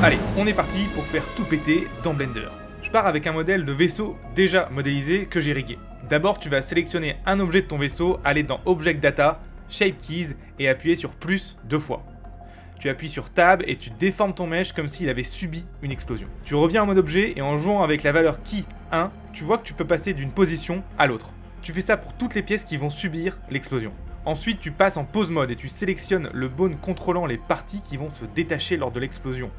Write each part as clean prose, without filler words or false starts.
Allez, on est parti pour faire tout péter dans Blender. Je pars avec un modèle de vaisseau déjà modélisé que j'ai rigué. D'abord, tu vas sélectionner un objet de ton vaisseau, aller dans Object Data, Shape Keys et appuyer sur plus 2 fois. Tu appuies sur Tab et tu déformes ton mesh comme s'il avait subi une explosion. Tu reviens en mode objet et en jouant avec la valeur Key 1, tu vois que tu peux passer d'une position à l'autre. Tu fais ça pour toutes les pièces qui vont subir l'explosion. Ensuite, tu passes en pose mode et tu sélectionnes le bone contrôlant les parties qui vont se détacher lors de l'explosion.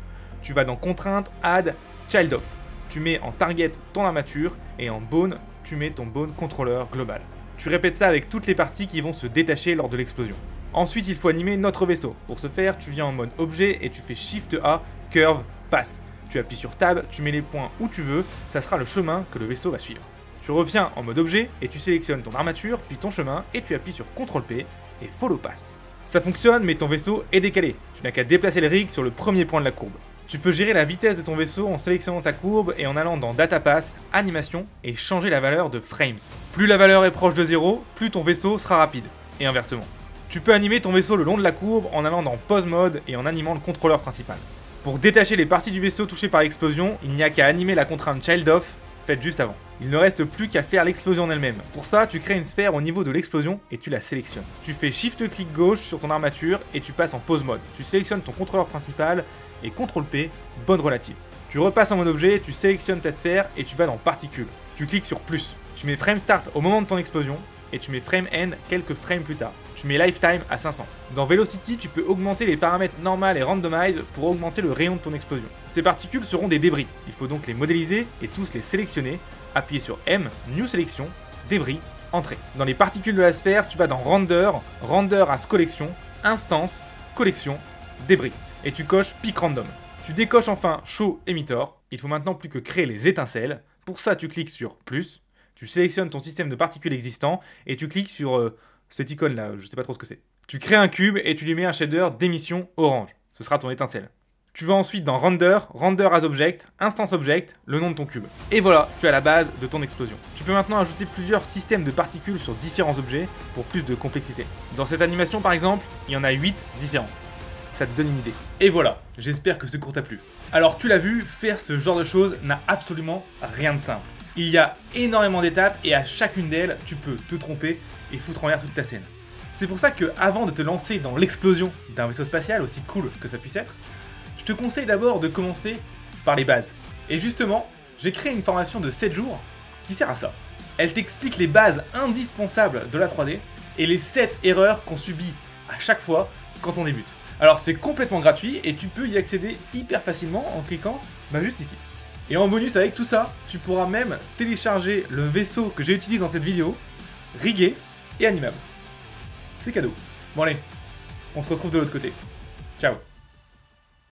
Tu vas dans Contrainte, Add, Child Off. Tu mets en Target ton armature et en Bone, tu mets ton Bone Controller global. Tu répètes ça avec toutes les parties qui vont se détacher lors de l'explosion. Ensuite, il faut animer notre vaisseau. Pour ce faire, tu viens en mode objet et tu fais Shift A, Curve, Pass. Tu appuies sur Tab, tu mets les points où tu veux, ça sera le chemin que le vaisseau va suivre. Tu reviens en mode objet et tu sélectionnes ton armature, puis ton chemin, et tu appuies sur CTRL P et Follow Pass. Ça fonctionne, mais ton vaisseau est décalé. Tu n'as qu'à déplacer le rig sur le premier point de la courbe. Tu peux gérer la vitesse de ton vaisseau en sélectionnant ta courbe et en allant dans Data Pass, Animation et changer la valeur de Frames. Plus la valeur est proche de 0, plus ton vaisseau sera rapide, et inversement. Tu peux animer ton vaisseau le long de la courbe en allant dans Pose Mode et en animant le contrôleur principal. Pour détacher les parties du vaisseau touchées par l'explosion, il n'y a qu'à animer la contrainte Child Off, faite juste avant. Il ne reste plus qu'à faire l'explosion en elle-même. Pour ça, tu crées une sphère au niveau de l'explosion et tu la sélectionnes. Tu fais Shift-clic gauche sur ton armature et tu passes en Pose Mode. Tu sélectionnes ton contrôleur principal et CTRL P, bonne relative. Tu repasses en mode objet, tu sélectionnes ta sphère et tu vas dans Particules. Tu cliques sur plus. Tu mets Frame Start au moment de ton explosion et tu mets Frame End quelques frames plus tard. Tu mets Lifetime à 500. Dans Velocity, tu peux augmenter les paramètres normal et randomize pour augmenter le rayon de ton explosion. Ces particules seront des débris. Il faut donc les modéliser et tous les sélectionner. Appuyez sur M, New Selection, Débris, Entrée. Dans les particules de la sphère, tu vas dans Render, Render as Collection, Instance, Collection, Débris. Et tu coches Peak Random. Tu décoches enfin Show Emitter. Il faut maintenant plus que créer les étincelles. Pour ça, tu cliques sur Plus. Tu sélectionnes ton système de particules existant et tu cliques sur cette icône là, je sais pas trop ce que c'est. Tu crées un cube et tu lui mets un shader d'émission orange. Ce sera ton étincelle. Tu vas ensuite dans Render, Render as Object, Instance Object, le nom de ton cube. Et voilà, tu as la base de ton explosion. Tu peux maintenant ajouter plusieurs systèmes de particules sur différents objets pour plus de complexité. Dans cette animation par exemple, il y en a 8 différents. Ça te donne une idée. Et voilà, j'espère que ce cours t'a plu. Alors tu l'as vu, faire ce genre de choses n'a absolument rien de simple. Il y a énormément d'étapes et à chacune d'elles, tu peux te tromper et foutre en l'air toute ta scène. C'est pour ça que avant de te lancer dans l'explosion d'un vaisseau spatial, aussi cool que ça puisse être, je te conseille d'abord de commencer par les bases. Et justement, j'ai créé une formation de 7 jours qui sert à ça. Elle t'explique les bases indispensables de la 3D et les 7 erreurs qu'on subit à chaque fois quand on débute. Alors c'est complètement gratuit et tu peux y accéder hyper facilement en cliquant juste ici. Et en bonus avec tout ça, tu pourras même télécharger le vaisseau que j'ai utilisé dans cette vidéo, rigué et animable. C'est cadeau. Bon allez, on se retrouve de l'autre côté. Ciao.